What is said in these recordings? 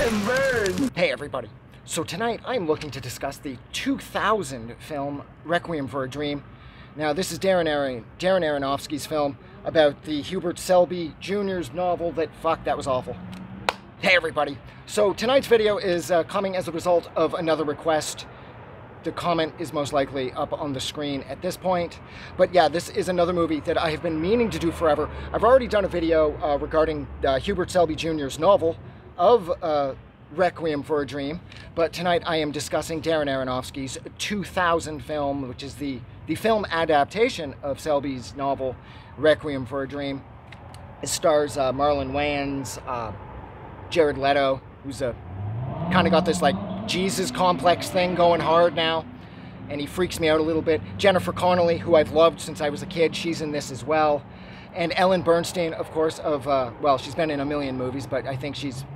and burn. Hey everybody. So tonight I'm looking to discuss the 2000 film Requiem for a Dream. Now this is Darren Aronofsky's film about the Hubert Selby Jr.'s novel that was awful. Hey everybody. So tonight's video is coming as a result of another request. The comment is most likely up on the screen at this point. But yeah, this is another movie that I have been meaning to do forever. I've already done a video regarding Hubert Selby Jr.'s novel of Requiem for a Dream. But tonight I am discussing Darren Aronofsky's 2000 film, which is the film adaptation of Selby's novel Requiem for a Dream. It stars Marlon Wayans, Jared Leto, who's kind of got this like Jesus complex thing going hard now, and he freaks me out a little bit. Jennifer Connelly, who I've loved since I was a kid, she's in this as well. And Ellen Burstyn, of course, of well, she's been in a million movies, but I think she's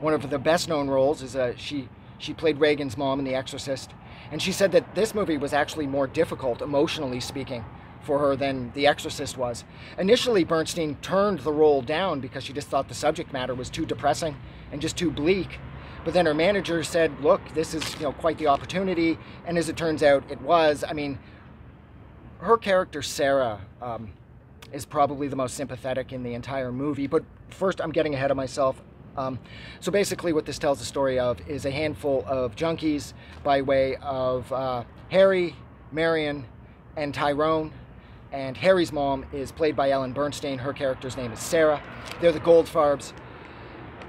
one of the best known roles is she played Reagan's mom in The Exorcist. And she said that this movie was actually more difficult, emotionally speaking, for her than The Exorcist was. Initially, Burstyn turned the role down because she just thought the subject matter was too depressing and just too bleak. But then her manager said, look, this is, quite the opportunity. And as it turns out, it was. I mean, her character, Sarah, is probably the most sympathetic in the entire movie. But first, I'm getting ahead of myself. So basically what this tells the story of is a handful of junkies by way of Harry, Marion, and Tyrone. And Harry's mom is played by Ellen Burstyn. Her character's name is Sarah. They're the Goldfarbs.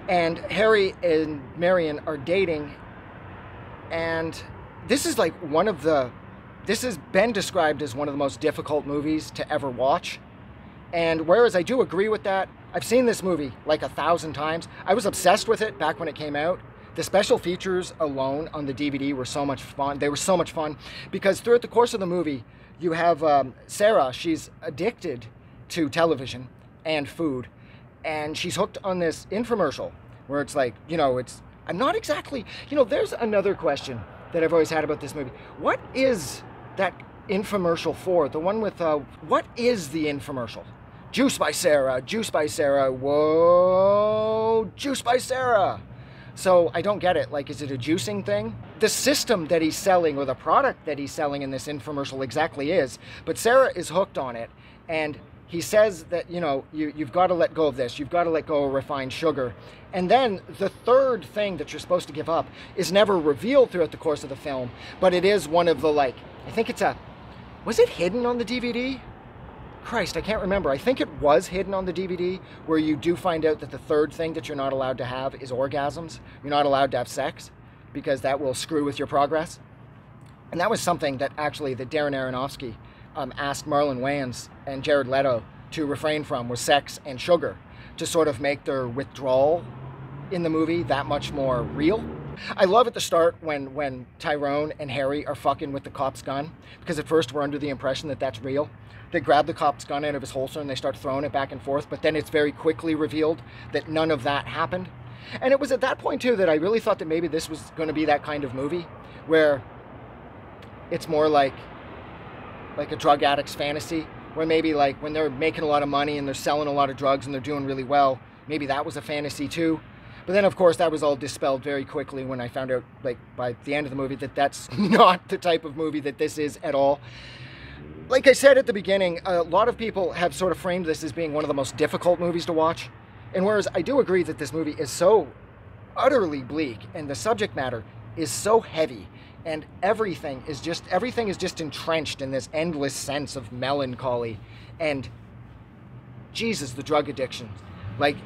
And Harry and Marion are dating, and this is like this has been described as one of the most difficult movies to ever watch. And whereas I do agree with that, I've seen this movie like 1,000 times. I was obsessed with it back when it came out. The special features alone on the DVD were so much fun. They were so much fun because throughout the course of the movie, you have Sarah. She's addicted to television and food. And she's hooked on this infomercial where it's like, I'm not exactly, there's another question that I've always had about this movie. What is that infomercial for? The one with, what is the infomercial? Juice by Sarah, whoa, juice by Sarah. So I don't get it. Like, is it a juicing thing? The system that he's selling or the product that he's selling in this infomercial exactly is, but Sarah is hooked on it. And he says that, you've got to let go of this. You've got to let go of refined sugar. And then the third thing that you're supposed to give up is never revealed throughout the course of the film, but it is one of the, I think it's was it hidden on the DVD? Christ, I can't remember. I think it was hidden on the DVD where you do find out that the third thing that you're not allowed to have is orgasms. You're not allowed to have sex because that will screw with your progress. And that was something that actually Darren Aronofsky asked Marlon Wayans and Jared Leto to refrain from, was sex and sugar, to sort of make their withdrawal in the movie that much more real. I love at the start when Tyrone and Harry are fucking with the cop's gun, because at first we're under the impression that that's real. They grab the cop's gun out of his holster and they start throwing it back and forth, but then it's very quickly revealed that none of that happened. And it was at that point too that I really thought that maybe this was going to be that kind of movie where it's more like a drug addict's fantasy, where maybe like when they're making a lot of money and they're selling a lot of drugs and they're doing really well, maybe that was a fantasy too. But then of course that was all dispelled very quickly when I found out, like, by the end of the movie, that that's not the type of movie that this is at all. Like I said at the beginning, a lot of people have sort of framed this as being one of the most difficult movies to watch. And whereas I do agree that this movie is so utterly bleak and the subject matter is so heavy, and everything is just entrenched in this endless sense of melancholy and, Jesus, the drug addiction. Like,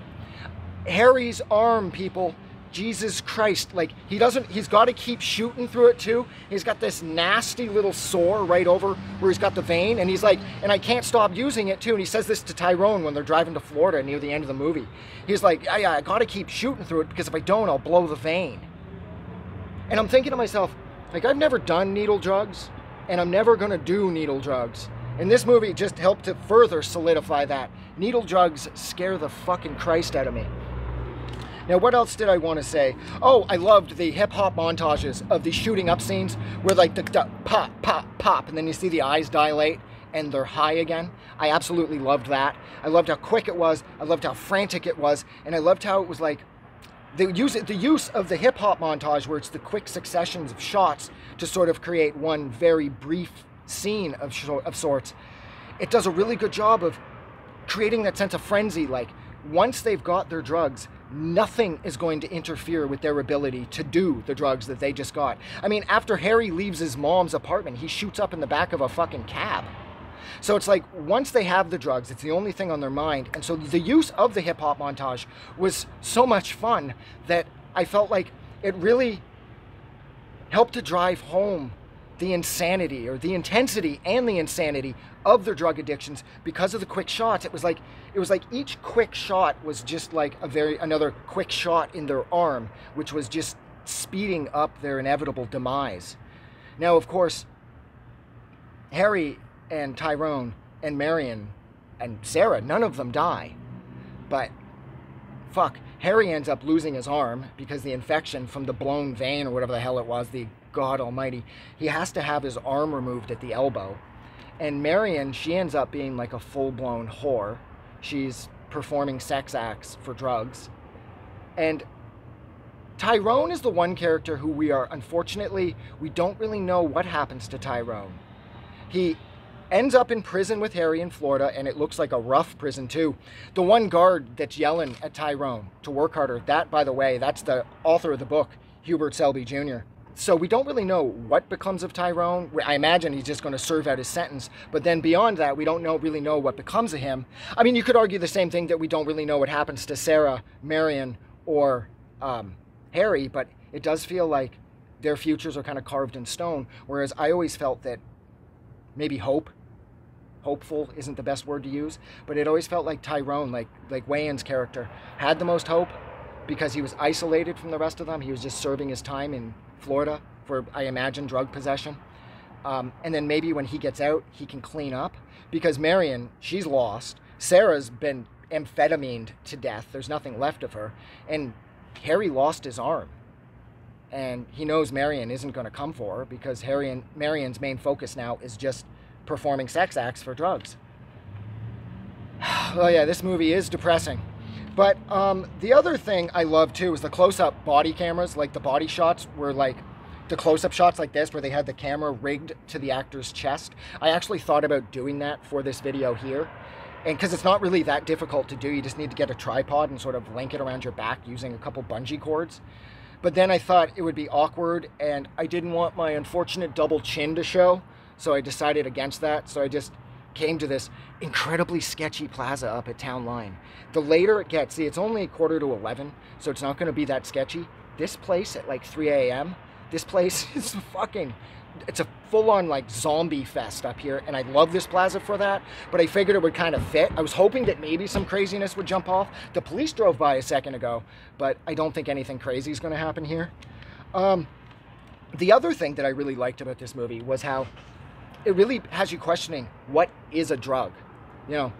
Harry's arm, people, Jesus Christ, like, he's got to keep shooting through it too. He's got this nasty little sore right over where he's got the vein, and he's like, and I can't stop using it too. And he says this to Tyrone when they're driving to Florida near the end of the movie. He's like, yeah, I got to keep shooting through it because if I don't, I'll blow the vein. And I'm thinking to myself, like, I've never done needle drugs, and I'm never going to do needle drugs. And this movie just helped to further solidify that. Needle drugs scare the fucking Christ out of me. Now, what else did I want to say? Oh, I loved the hip-hop montages of the shooting up scenes where, like, the pop, pop, pop, and then you see the eyes dilate and they're high again. I absolutely loved that. I loved how quick it was. I loved how frantic it was. And I loved how it was, like, the use of the hip-hop montage, where it's the quick successions of shots to sort of create one very brief scene of sorts, it does a really good job of creating that sense of frenzy. Like, once they've got their drugs, nothing is going to interfere with their ability to do the drugs that they just got. I mean, after Harry leaves his mom's apartment, he shoots up in the back of a fucking cab. So it's like, once they have the drugs, it's the only thing on their mind. And so the use of the hip-hop montage was so much fun that I felt like it really helped to drive home the insanity, or the intensity and the insanity of their drug addictions because of the quick shots. It was like each quick shot was just like another quick shot in their arm, which was just speeding up their inevitable demise. Now, of course, Harry and Tyrone and Marion and Sarah, none of them die. But fuck, Harry ends up losing his arm because the infection from the blown vein, or whatever the hell it was, the God almighty, he has to have his arm removed at the elbow. And Marion, she ends up being like a full-blown whore. She's performing sex acts for drugs. And Tyrone is the one character who we don't really know what happens to Tyrone. He ends up in prison with Harry in Florida, and it looks like a rough prison too. The one guard that's yelling at Tyrone to work harder, that, by the way, that's the author of the book, Hubert Selby Jr. So we don't really know what becomes of Tyrone. I imagine he's just going to serve out his sentence. But then beyond that, we don't really know what becomes of him. I mean, you could argue the same thing, that we don't really know what happens to Sarah, Marion, or Harry, but it does feel like their futures are kind of carved in stone. Whereas I always felt that maybe hopeful isn't the best word to use, but it always felt like Tyrone, like Wayans' character, had the most hope because he was isolated from the rest of them. He was just serving his time in Florida for, I imagine, drug possession. And then maybe when he gets out, he can clean up. Because Marion, she's lost. Sarah's been amphetamine to death. There's nothing left of her. And Harry lost his arm. And he knows Marion isn't going to come for her because Marion's main focus now is just performing sex acts for drugs. Well, yeah, this movie is depressing. But the other thing I love too is the close-up body cameras, like the body shots were like the close-up shots like this, where they had the camera rigged to the actor's chest. I actually thought about doing that for this video here. And because it's not really that difficult to do, you just need to get a tripod and sort of link it around your back using a couple bungee cords. But then I thought it would be awkward, and I didn't want my unfortunate double chin to show, so I decided against that. So I just came to this incredibly sketchy plaza up at Town Line. The later it gets, see, it's only 11:15, so it's not going to be that sketchy. This place at like 3 a.m., this place is fucking, it's a full-on like zombie fest up here, and I love this plaza for that, but I figured it would kind of fit. I was hoping that maybe some craziness would jump off. The police drove by a second ago, but I don't think anything crazy is going to happen here. The other thing that I really liked about this movie was how it really has you questioning, what is a drug? You know,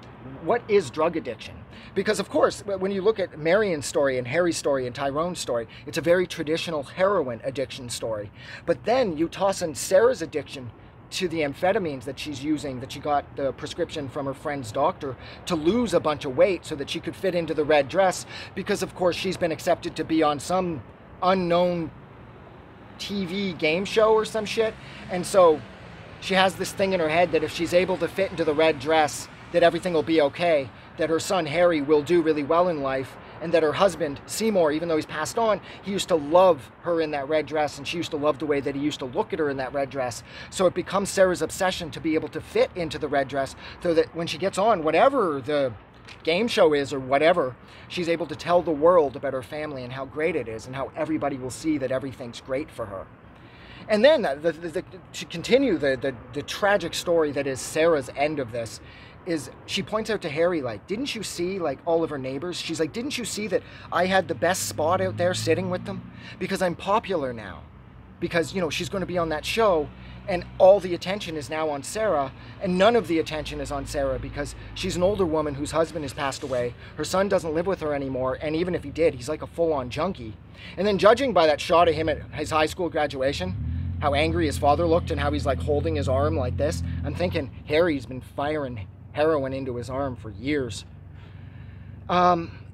what is drug addiction? Because of course, when you look at Marion's story and Harry's story and Tyrone's story, it's a very traditional heroin addiction story. But then you toss in Sarah's addiction to the amphetamines that she's using, that she got the prescription from her friend's doctor to lose a bunch of weight so that she could fit into the red dress, because of course she's been accepted to be on some unknown TV game show or some shit. And so she has this thing in her head that if she's able to fit into the red dress, that everything will be okay, that her son Harry will do really well in life, and that her husband Seymour, even though he's passed on, he used to love her in that red dress, and she used to love the way that he used to look at her in that red dress. So it becomes Sarah's obsession to be able to fit into the red dress, so that when she gets on whatever the game show is or whatever, she's able to tell the world about her family and how great it is and how everybody will see that everything's great for her. And then to continue the tragic story that is Sarah's end of this, is she points out to Harry, like, didn't you see, like, all of her neighbors? She's like, didn't you see that I had the best spot out there sitting with them? Because I'm popular now. Because, you know, she's going to be on that show, and all the attention is now on Sarah, and none of the attention is on Sarah because she's an older woman whose husband has passed away. Her son doesn't live with her anymore, and even if he did, he's like a full-on junkie. And then judging by that shot of him at his high school graduation, how angry his father looked and how he's, like, holding his arm like this, I'm thinking Harry's been firing heroin into his arm for years.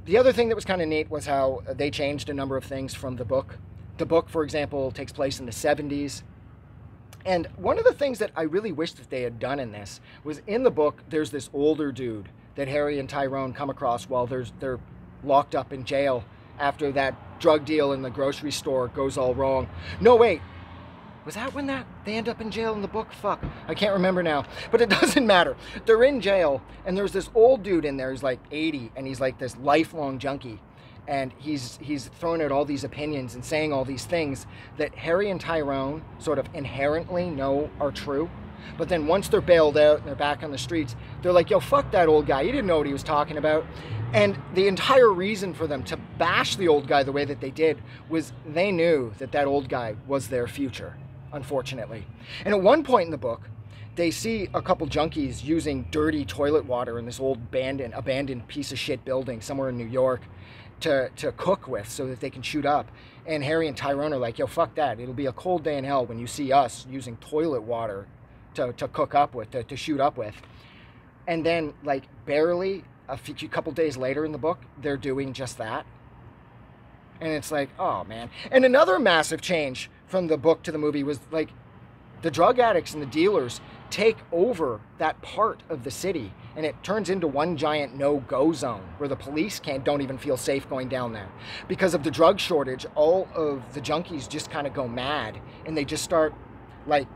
The other thing that was kind of neat was how they changed a number of things from the book. The book, for example, takes place in the 70s. And one of the things that I really wish that they had done in this was, in the book, there's this older dude that Harry and Tyrone come across while they're locked up in jail after that drug deal in the grocery store goes all wrong. No, wait. Was that when they end up in jail in the book? Fuck, I can't remember now. But it doesn't matter. They're in jail, and there's this old dude in there who's like 80, and he's like this lifelong junkie. And he's throwing out all these opinions and saying all these things that Harry and Tyrone sort of inherently know are true. But then once they're bailed out and they're back on the streets, they're like, yo, fuck that old guy. He didn't know what he was talking about. And the entire reason for them to bash the old guy the way that they did was they knew that that old guy was their future, unfortunately. And at one point in the book, they see a couple junkies using dirty toilet water in this old abandoned piece of shit building somewhere in New York to cook with so that they can shoot up. And Harry and Tyrone are like, yo, fuck that. It'll be a cold day in hell when you see us using toilet water to cook up with, to shoot up with. And then, like, barely a couple days later in the book, they're doing just that. And it's like, oh, man. And another massive change from the book to the movie was, like, the drug addicts and the dealers take over that part of the city, and it turns into one giant no-go zone where the police don't even feel safe going down there. Because of the drug shortage, all of the junkies just kind of go mad, and they just start, like,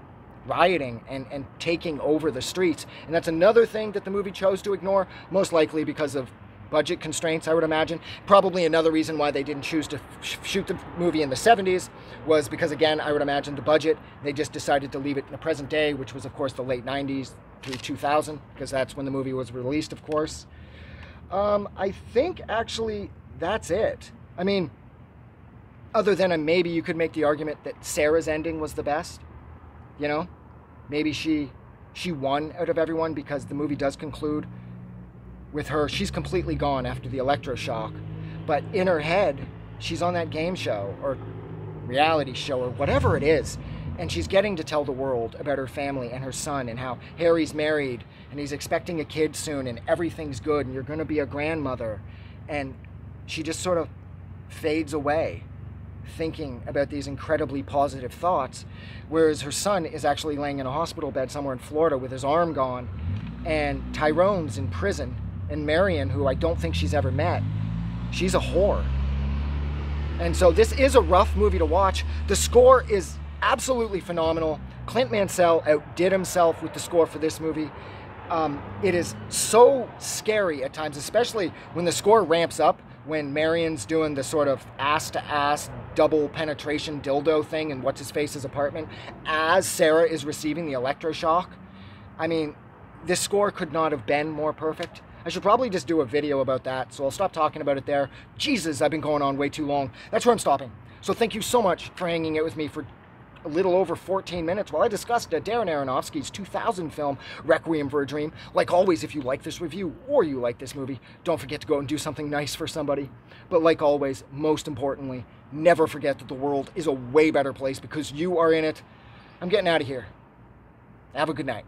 rioting and taking over the streets. And that's another thing that the movie chose to ignore, most likely because of budget constraints, I would imagine. Probably another reason why they didn't choose to shoot the movie in the 70s was because, again, I would imagine the budget. They just decided to leave it in the present day, which was, of course, the late 90s through 2000, because that's when the movie was released, of course. I think, actually, that's it. I mean, other than maybe you could make the argument that Sarah's ending was the best, you know? Maybe she won out of everyone, because the movie does conclude with her, she's completely gone after the electroshock, but in her head, she's on that game show or reality show or whatever it is, and she's getting to tell the world about her family and her son and how Harry's married and he's expecting a kid soon and everything's good and you're going to be a grandmother. And she just sort of fades away thinking about these incredibly positive thoughts, whereas her son is actually laying in a hospital bed somewhere in Florida with his arm gone, and Tyrone's in prison. And Marion, who I don't think she's ever met, she's a whore. And so this is a rough movie to watch. The score is absolutely phenomenal. Clint Mansell outdid himself with the score for this movie. It is so scary at times, especially when the score ramps up, when Marion's doing the sort of ass-to-ass double penetration dildo thing in What's-His-Face's apartment as Sarah is receiving the electroshock. I mean, this score could not have been more perfect. I should probably just do a video about that, so I'll stop talking about it there. Jesus, I've been going on way too long. That's where I'm stopping. So thank you so much for hanging out with me for a little over 14 minutes while I discussed Darren Aronofsky's 2000 film, Requiem for a Dream. Like always, if you like this review or you like this movie, don't forget to go and do something nice for somebody. But like always, most importantly, never forget that the world is a way better place because you are in it. I'm getting out of here. Have a good night.